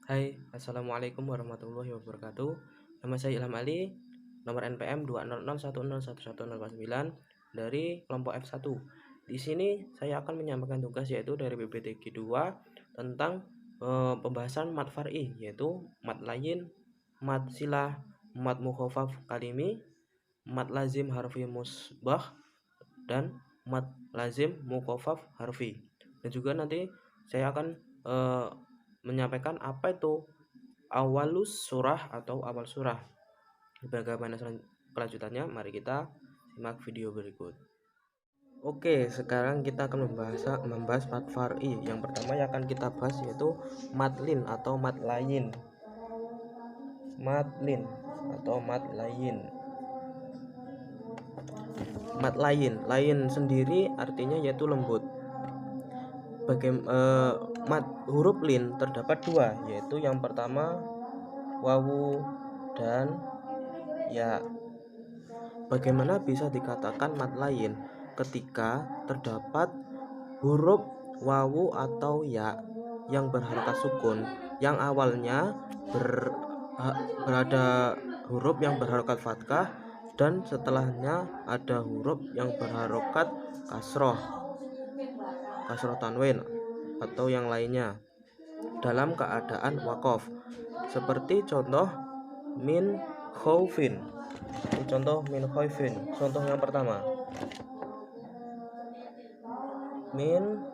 Hai, Assalamualaikum warahmatullahi wabarakatuh. Nama saya Ilham Ali, nomor NPM 20010111049 dari kelompok F1. Di sini saya akan menyampaikan tugas yaitu dari PPTQ 2 tentang pembahasan mat far'i, yaitu mat layin, mat silah, mat mukhafaf kalimi, mat lazim harfi musbah, dan mat lazim mukhafaf harfi. Dan juga nanti saya akan menyampaikan apa itu awalus surah atau awal surah. Bagaimana kelanjutannya? Mari kita simak video berikut. Oke, sekarang kita akan membahas mat far'i. Yang pertama yang akan kita bahas yaitu matlin atau mat layin. Matlin atau mat layin. Mat layin sendiri artinya yaitu lembut. Mat huruf lin terdapat dua, yaitu yang pertama wawu dan ya. Bagaimana bisa dikatakan mat layin? Ketika terdapat huruf wawu atau ya yang berharokat sukun, yang awalnya berada huruf yang berharokat fathah dan setelahnya ada huruf yang berharokat kasroh tanwin atau yang lainnya dalam keadaan waqaf. Seperti contoh min khaufin. Contoh min khaufin. Contoh yang pertama. Min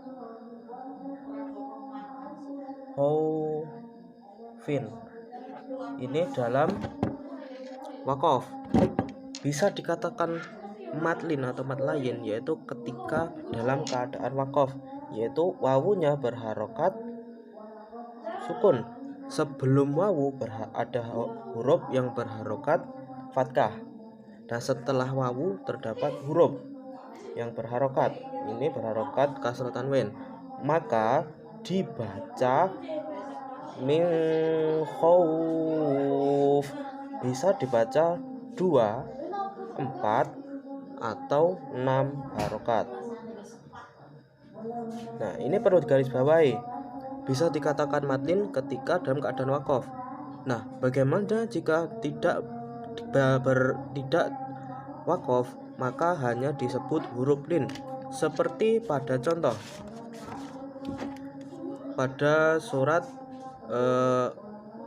khaufin. Ini dalam waqaf. Bisa dikatakan matlin atau mat layin yaitu ketika dalam keadaan waqaf, yaitu wawunya berharokat sukun. Sebelum wawu ada huruf yang berharokat fathah, dan setelah wawu terdapat huruf yang berharokat, ini berharokat kasroh tanwin, maka dibaca min khauf. Bisa dibaca 2, 4 atau 6 harokat. Nah, ini perlu digarisbawahi. Bisa dikatakan matlin ketika dalam keadaan waqaf. Nah, bagaimana jika tidak waqaf, maka hanya disebut huruf lin. Seperti pada contoh pada surat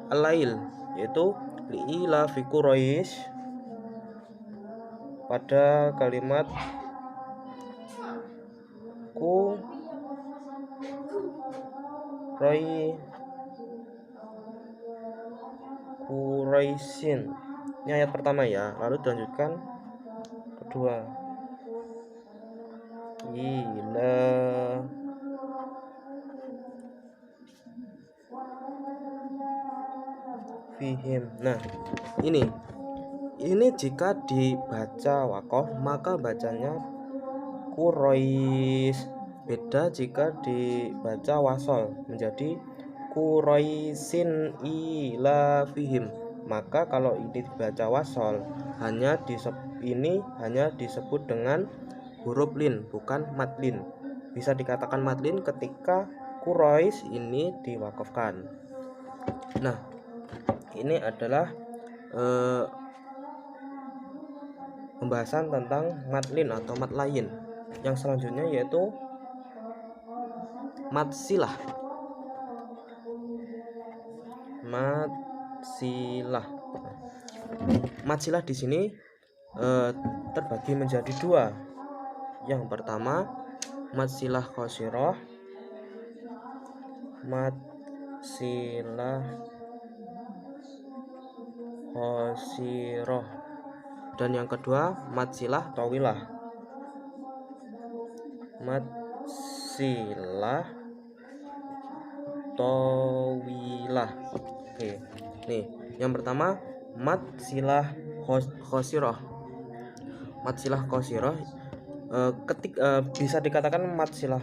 Al-Lail, yaitu li'ila fi Quraisy, pada kalimat Quraisyin. Ini ayat pertama ya, lalu dilanjutkan kedua. Ila fihim. Nah, ini jika dibaca waqaf maka bacanya Quraisy. Beda jika dibaca wasol menjadi Quraisyin ila fihim. Maka kalau ini dibaca wasol hanya disebut dengan huruf lin, bukan matlin. Bisa dikatakan matlin ketika Quraisy ini diwakafkan. Nah, ini adalah pembahasan tentang matlin atau mat layin. Yang selanjutnya yaitu mat silah. Mat silah di sini terbagi menjadi dua. Yang pertama mat silah qasirah, mat silah qasirah, dan yang kedua mat silah tawilah. Mat silah tawilah. Oke. Nih, yang pertama mat silah qasirah. Mat silah qasirah bisa dikatakan mat silah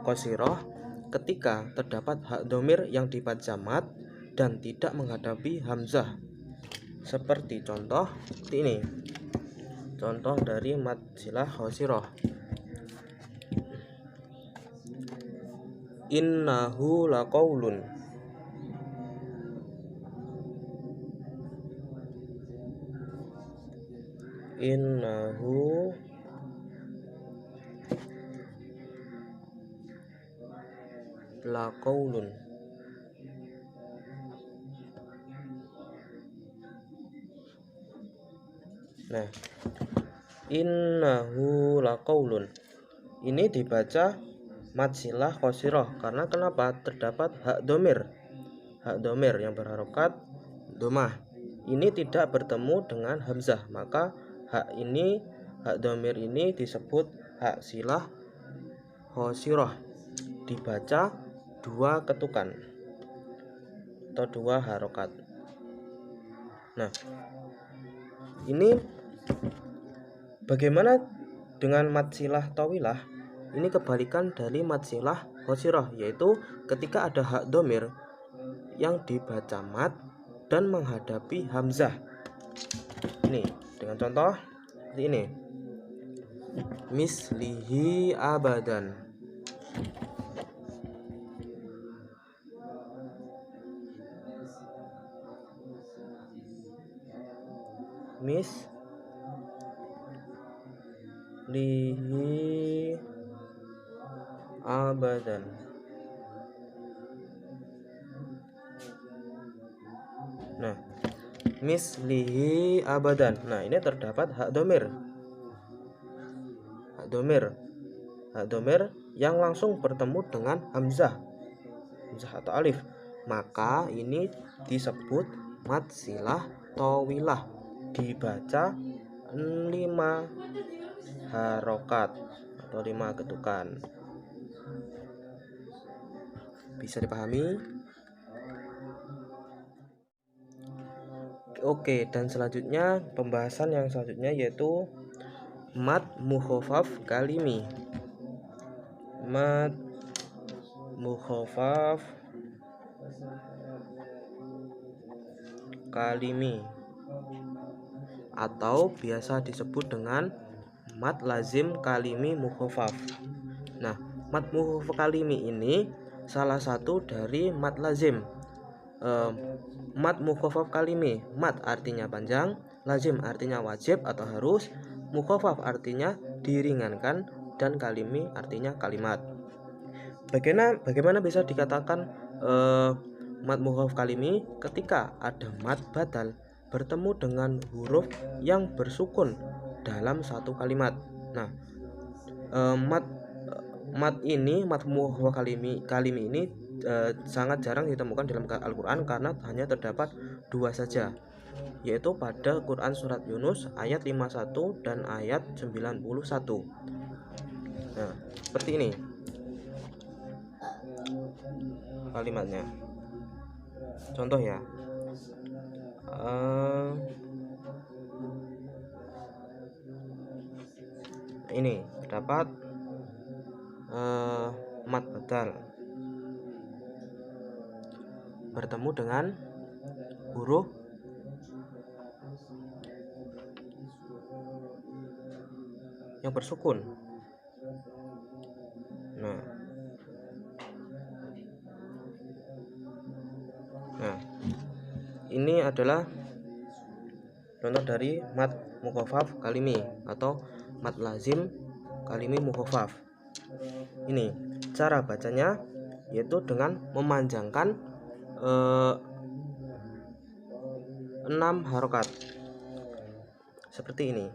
qasirah ketika terdapat hak domir yang dibaca mat dan tidak menghadapi hamzah. Seperti contoh ini. Contoh dari mat silah qasirah. Innahu laqaulun. innahu laqaulun. Nah, innahu laqaulun ini dibaca mad silah qasirah karena kenapa? Terdapat hak domir yang berharokat domah. Ini tidak bertemu dengan hamzah, maka hak domir ini disebut hak silah qasirah, dibaca 2 ketukan atau 2 harokat. Nah, ini bagaimana dengan mad silah tawilah? Ini kebalikan dari mad silah qasirah, yaitu ketika ada hak domir yang dibaca mad dan menghadapi hamzah. Ini dengan contoh seperti ini. Mislihi abadan. Mislihi abadan. Nah, mislihi abadan. Nah, ini terdapat hak domir yang langsung bertemu dengan hamzah atau alif, maka ini disebut mad silah tawilah, dibaca 5 harokat atau 5 ketukan. Bisa dipahami? Oke, dan selanjutnya pembahasan yang selanjutnya yaitu mad mukhaffaf kalimi. Mad mukhaffaf kalimi atau biasa disebut dengan mad lazim kalimi mukhaffaf. Nah, mad mukhaffaf kalimi ini salah satu dari mad lazim. Mad mukhaffaf kalimi, mad artinya panjang, lazim artinya wajib atau harus, mukhaffaf artinya diringankan, dan kalimi artinya kalimat. Bagaimana bisa dikatakan mad mukhaffaf kalimi? Ketika ada mad badal bertemu dengan huruf yang bersukun dalam satu kalimat. Nah, mad mukhaffaf kalimi ini sangat jarang ditemukan dalam Al-Quran karena hanya terdapat 2 saja, yaitu pada Quran surat Yunus ayat 51 dan ayat 91. Nah, seperti ini kalimatnya. Contoh ya, ini terdapat mad badal bertemu dengan huruf yang bersukun. Nah, ini adalah contoh dari mad mukhaffaf kalimi atau mad lazim kalimi mukhaffaf. Ini cara bacanya yaitu dengan memanjangkan 6 harokat seperti ini.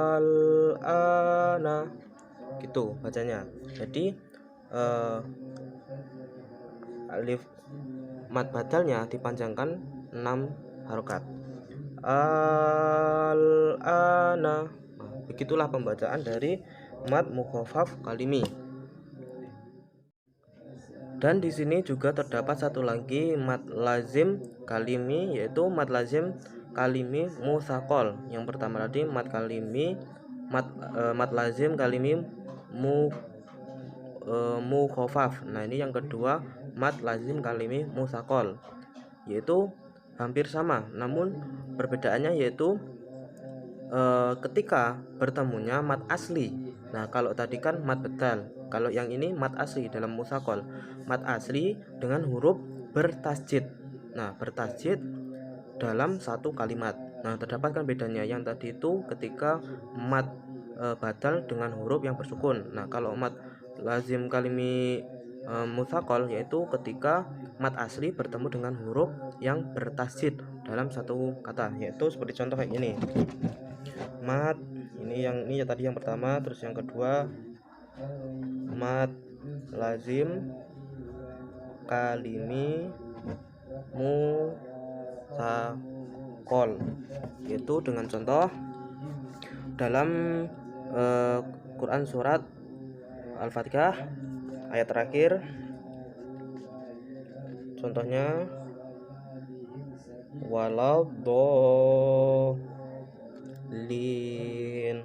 Al-ana gitu bacanya. Jadi alif mad badalnya dipanjangkan 6 harokat. Al-ana. Nah, begitulah pembacaan dari mad mukhaffaf kalimi. Dan di sini juga terdapat satu lagi mad lazim kalimi, yaitu mad lazim kalimi mutsaqal. Yang pertama tadi mad lazim kalimi mukhaffaf. Nah, ini yang kedua mad lazim kalimi mutsaqal, yaitu hampir sama, namun perbedaannya yaitu ketika bertemunya mad asli. Nah, kalau tadi kan mad badal, kalau yang ini mad asli dalam mutsaqal. Mad asli dengan huruf bertasjid. Nah, bertasjid dalam satu kalimat. Nah, terdapat kan bedanya. Yang tadi itu ketika mad badal dengan huruf yang bersukun. Nah, kalau mad lazim kalimi mutsaqal yaitu ketika mad asli bertemu dengan huruf yang bertasydid dalam satu kata, yaitu seperti contoh kayak ini. Mad ini ya tadi yang pertama, terus yang kedua mad lazim kalimi mutsaqal, yaitu dengan contoh dalam Quran surat Al-Fatihah ayat terakhir. Contohnya waladhdallin.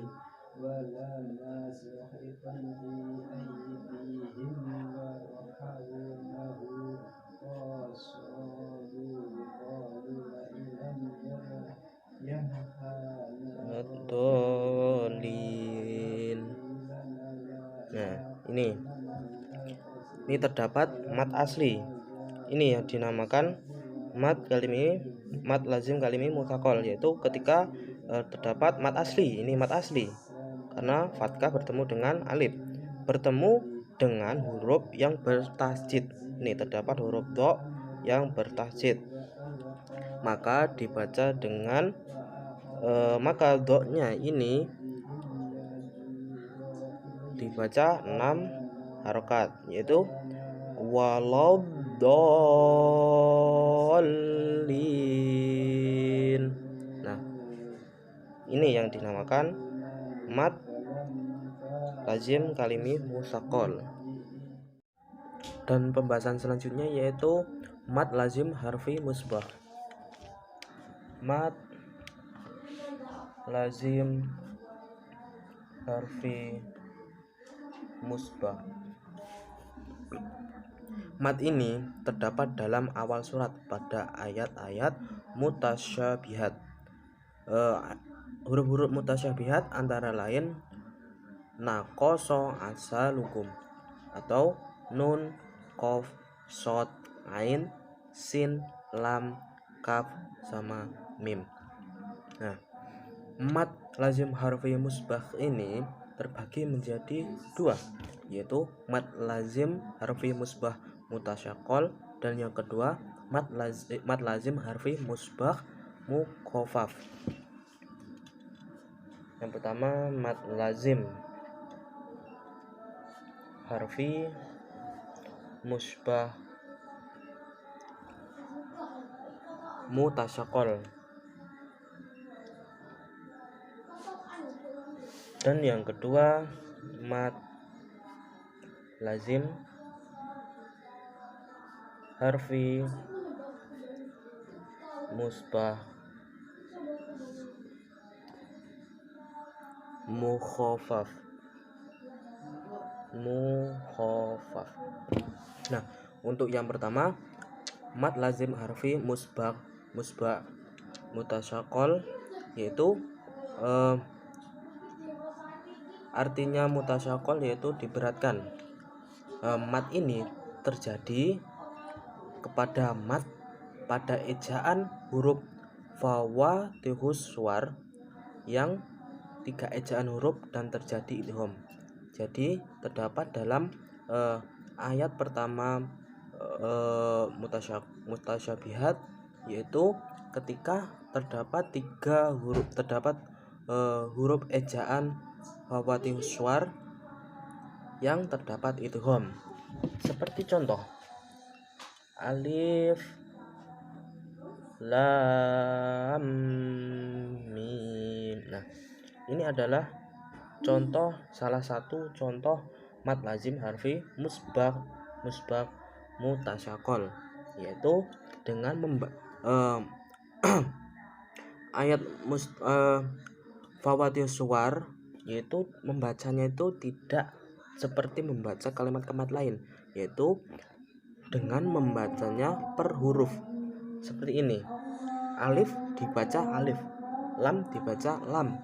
Nah, ini terdapat mad asli. Ini yang dinamakan mad lazim kalimi mutsaqal, yaitu ketika terdapat mad asli. Ini mad asli karena fathah bertemu dengan alif, bertemu dengan huruf yang bertasydid. Ini terdapat huruf dha yang bertasydid, maka dibaca dengan maka dha-nya ini dibaca 6 harokat, yaitu waladhdallin. Nah, ini yang dinamakan mad lazim kalimi mutsaqal. Dan pembahasan selanjutnya yaitu mad lazim harfi musbah. Mad lazim harfi musbah. Mad ini terdapat dalam awal surat pada ayat-ayat mutasyabihat. Huruf-huruf mutasyabihat antara lain naqasa asalukum atau nun, qaf, shad, ain, sin, lam, kaf, sama mim. Nah, mad lazim harfi musbah ini terbagi menjadi dua, yaitu mad lazim harfi musbah mutasyaqqal, dan yang kedua mad lazim harfi musbah mukhafaf. Yang pertama mad lazim harfi musbah mutasyaqqal, dan yang kedua mad lazim harfi musbah mukhafaf. Nah, untuk yang pertama mad lazim harfi musbah mutasyaqqal, yaitu artinya mutasyaqqal yaitu diberatkan. Mad ini terjadi kepada mad pada ejaan huruf fawatihus suwar yang 3 ejaan huruf dan terjadi idgham. Jadi terdapat dalam ayat pertama mutasyabihat, yaitu ketika terdapat 3 huruf, huruf ejaan fawatihus suwar yang terdapat idgham. Seperti contoh alif lam mim. Nah, ini adalah contoh, salah satu contoh mad lazim harfi musbah mutasyaqqal, yaitu dengan ayat fawatihus suwar, yaitu membacanya itu tidak seperti membaca kalimat-kalimat lain, yaitu dengan membacanya per huruf. Seperti ini, alif dibaca alif, lam dibaca lam,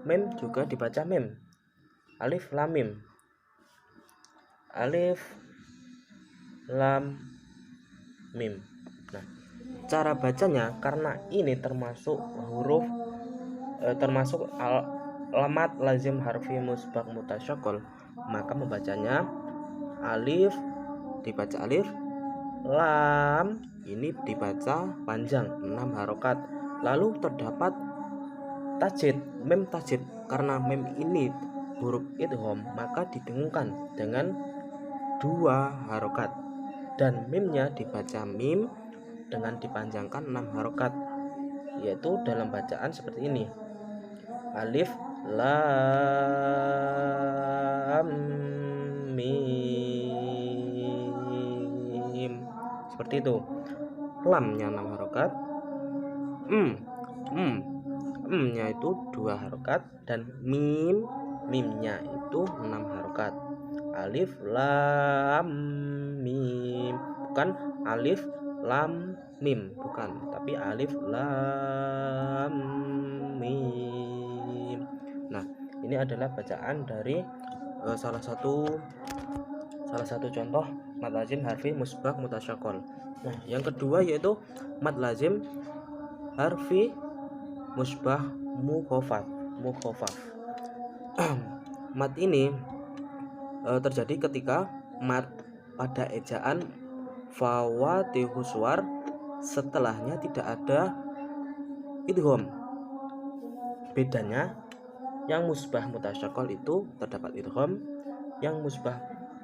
mim juga dibaca mim, alif lam mim, alif lam mim. Nah, cara bacanya, karena ini termasuk huruf termasuk alamat lazim harfi musbaq mutasyakol, maka membacanya alif dibaca alif, lam ini dibaca panjang 6 harokat. Lalu terdapat tajid, mem tajid, karena mem ini huruf idgham maka didengungkan dengan 2 harokat, dan mimnya dibaca mim dengan dipanjangkan 6 harokat, yaitu dalam bacaan seperti ini: alif lam mim, seperti itu. Lamnya 6 harokat, nya itu 2 harokat, dan mimnya itu 6 harokat. Alif lam mim, bukan alif lam mim, bukan, tapi alif lam mim. Nah, ini adalah bacaan dari salah satu contoh mad lazim harfi musbaq mutasyakol. Nah, yang kedua yaitu mad lazim harfi musbaq mukhafaf. Mad ini terjadi ketika mad pada ejaan fawatihus suwar setelahnya tidak ada idgham. Bedanya, yang musbah mutasyakol itu terdapat idgham, yang musbah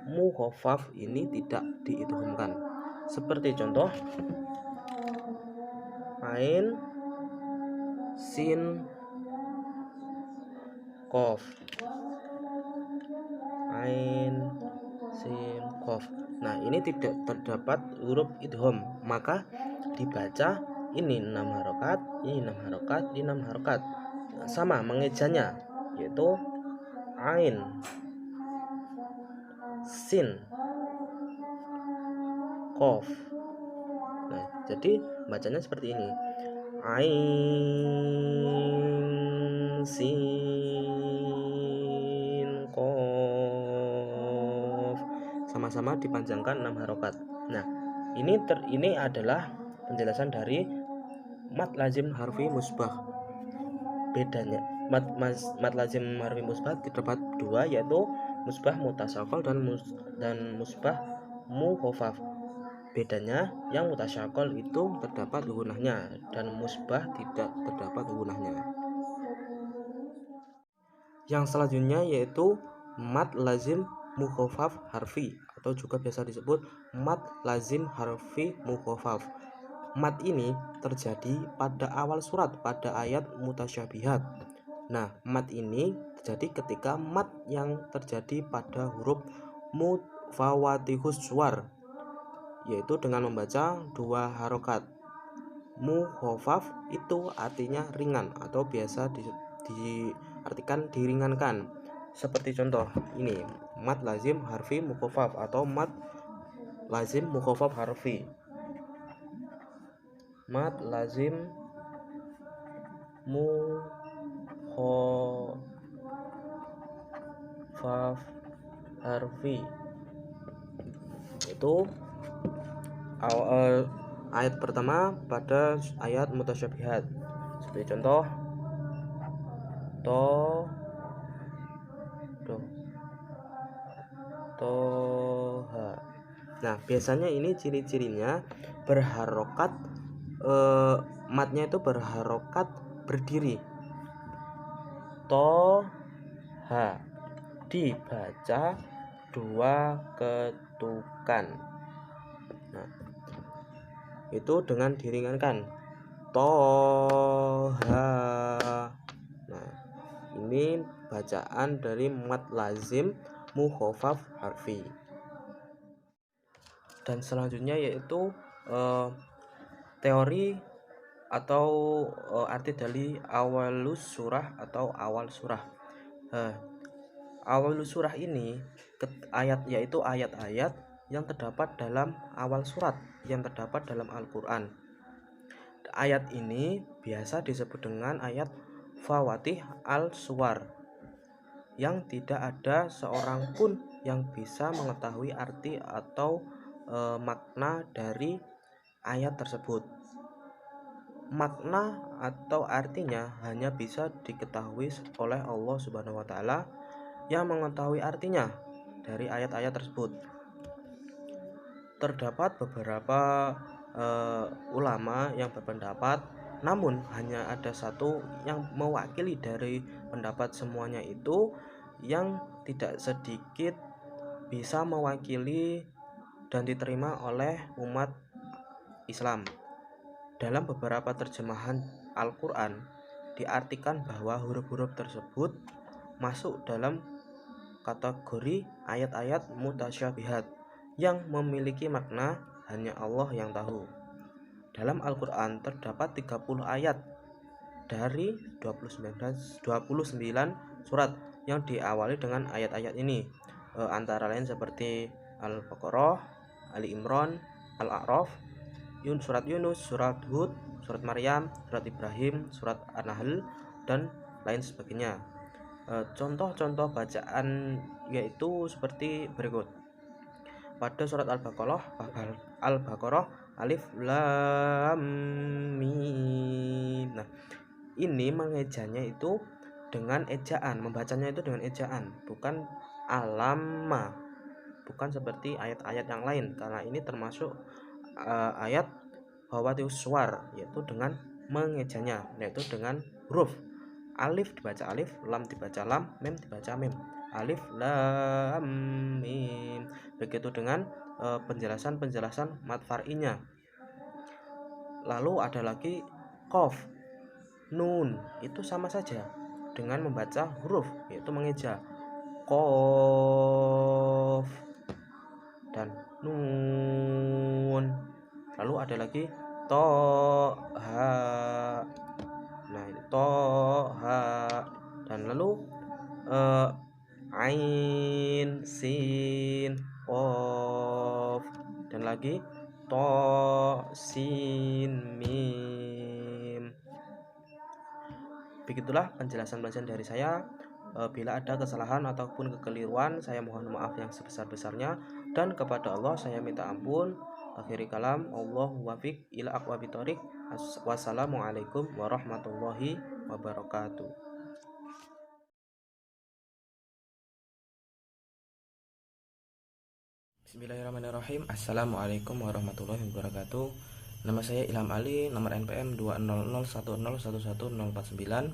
mukhafaf ini tidak diidghamkan. Seperti contoh ain sin qaf, ain sin qaf. Nah, ini tidak terdapat huruf idgham, maka dibaca ini 6 harokat, ini 6 harokat, ini 6 harokat. Nah, sama mengejanya, yaitu ain sin qaf. Nah, jadi bacanya seperti ini: ain sin qaf, sama-sama dipanjangkan 6 harokat. Nah, ini adalah penjelasan dari mad lazim harfi musbaq. Bedanya mad lazim harfi musbaq terdapat 2, yaitu musbah mutasyakol dan musbah mukhafaf. Bedanya, yang mutasyakol itu terdapat gunahnya dan musbah tidak terdapat gunahnya. Yang selanjutnya yaitu mad lazim mukhafaf harfi, atau juga biasa disebut mad lazim harfi mukhafaf. Mad ini terjadi pada awal surat pada ayat mutasyabihat. Nah, mad ini terjadi ketika mad yang terjadi pada huruf fawatihus suwar, yaitu dengan membaca 2 harokat. Mukhafaf itu artinya ringan atau biasa diartikan diringankan. Seperti contoh ini, mad lazim harfi mukhafaf atau mad lazim mukhafaf harfi. Mad lazim mukhafaf harfi itu ayat pertama pada ayat mutasyabihat. Seperti contoh toha. Nah, biasanya ini ciri-cirinya berharokat, matnya itu berharokat berdiri. Toha dibaca 2 ketukan. Nah, itu dengan diringankan, toha. Nah, ini bacaan dari mad lazim mukhafaf harfi. Dan selanjutnya yaitu teori atau arti dari awalus surah atau awal surah. Awalus surah ini yaitu ayat-ayat yang terdapat dalam awal surat yang terdapat dalam Al-Quran. Ayat ini biasa disebut dengan ayat fawatih al-suwar, yang tidak ada seorang pun yang bisa mengetahui arti atau makna dari ayat tersebut. makna atau artinya hanya bisa diketahui oleh Allah Subhanahu wa taala yang mengetahui artinya dari ayat-ayat tersebut. Terdapat beberapa ulama yang berpendapat, namun hanya ada satu yang mewakili dari pendapat semuanya itu, yang tidak sedikit bisa mewakili dan diterima oleh umat Islam. Dalam beberapa terjemahan Al-Quran diartikan bahwa huruf-huruf tersebut masuk dalam kategori ayat-ayat mutasyabihat yang memiliki makna hanya Allah yang tahu. Dalam Al-Quran terdapat 30 ayat dari 29 surat yang diawali dengan ayat-ayat ini, antara lain seperti Al-Baqarah, Ali Imran, Al-A'raf, surat Yunus, surat Hud, surat Maryam, surat Ibrahim, surat An-Nahl, dan lain sebagainya. Contoh-contoh bacaan yaitu seperti berikut. Pada surat Al-Baqarah alif lam mim. Nah, ini mengejanya itu dengan ejaan, membacanya itu dengan ejaan, bukan alama, bukan seperti ayat-ayat yang lain, karena ini termasuk ayat hawatius suwar, yaitu dengan mengejanya, yaitu dengan huruf. Alif dibaca alif, lam dibaca lam, mim dibaca mim. Alif lam mim. Begitu dengan penjelasan mad far'inya. Lalu ada lagi qaf, nun, itu sama saja dengan membaca huruf, yaitu mengeja. Qaf dan nun. Lalu ada lagi toha. Nah, ini toha. Dan lalu ain, sin, qaf, dan lagi to, sin, mim. Begitulah penjelasan dari saya. Bila ada kesalahan ataupun kekeliruan, saya mohon maaf yang sebesar-besarnya, dan kepada Allah saya minta ampun. Akhiri kalam, Allahu wafiq ila aqwamit thoriq. Wassalamualaikum warahmatullahi wabarakatuh. Bismillahirrahmanirrahim. Assalamualaikum warahmatullahi wabarakatuh. Nama saya Ilham Ali, nomor NPM 20010111049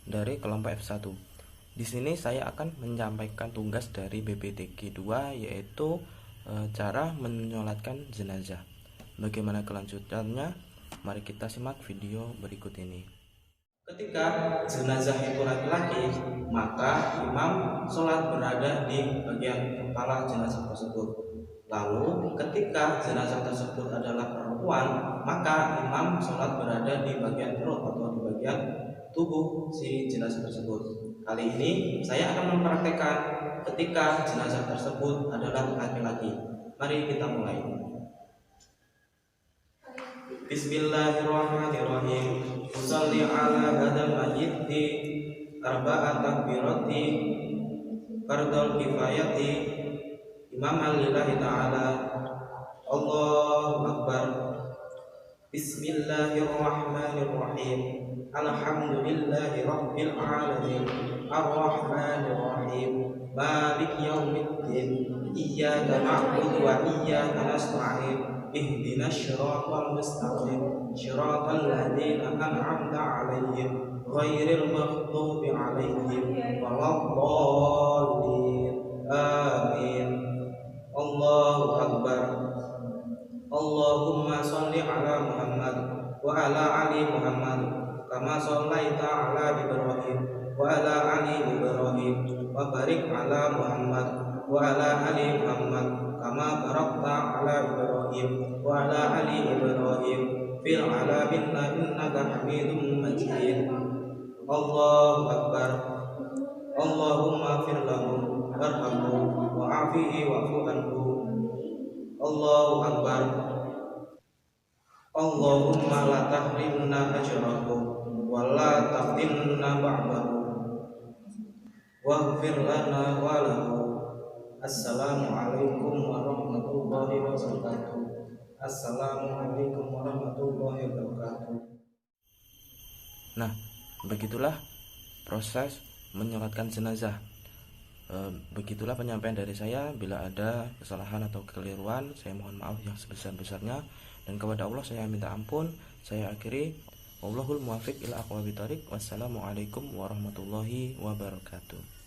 dari kelompok F1. Di sini saya akan menyampaikan tugas dari BPTQ 2, yaitu cara menyolatkan jenazah. Bagaimana kelanjutannya? Mari kita simak video berikut ini. Ketika jenazah itu laki-laki, maka imam sholat berada di bagian kepala jenazah tersebut. Lalu ketika jenazah tersebut adalah perempuan, maka imam sholat berada di bagian perut atau di bagian tubuh si jenazah tersebut. Kali ini saya akan mempraktekkan ketika jenazah tersebut adalah laki-laki. Mari kita mulai. Bismillahirrahmanirrahim. Usalli ala hadal majidi arba'at takbirati fardul kifayati imaman lillahi ta'ala. Allahu akbar. Bismillahirrahmanirrahim. Alhamdulillahi rabbil alamin. Ar-rahmanirrahim. Malik yaumiddin. Iyyaka na'budu wa iyyaka nasta'in. Ihdinas siratal mustaqim. Siratal ladzina an'amta 'alaihim ghairil maghdubi 'alaihim waladdallin. Amin. Allahu akbar. Allahumma shalli ala Muhammad wa ala ali Muhammad kama shallaita ala Ibrahim wa ala ali Ibrahim wa barik ala Muhammad wa ala ali Muhammad kama barakta ala Ibrahim wa ala ali Ibrahim fil alamin innaka Hamidum Majid. Allahu akbar. Allahumma fir lahu warhamhu wa'afihi wa'fu anhu. Allahu akbar. Allahumma la tahrimna ajrahu wa la taftinna ba'dahu waghfir lana wa lahu. Assalamualaikum warahmatullahi wabarakatuh. Assalamualaikum warahmatullahi wabarakatuh. Nah, begitulah proses menyolatkan jenazah. Begitulah penyampaian dari saya. Bila ada kesalahan atau kekeliruan, saya mohon maaf yang sebesar-besarnya, dan kepada Allah saya minta ampun. Saya akhiri, wallahul muwaffiq ila aqwamit thoriq. Wassalamualaikum warahmatullahi wabarakatuh.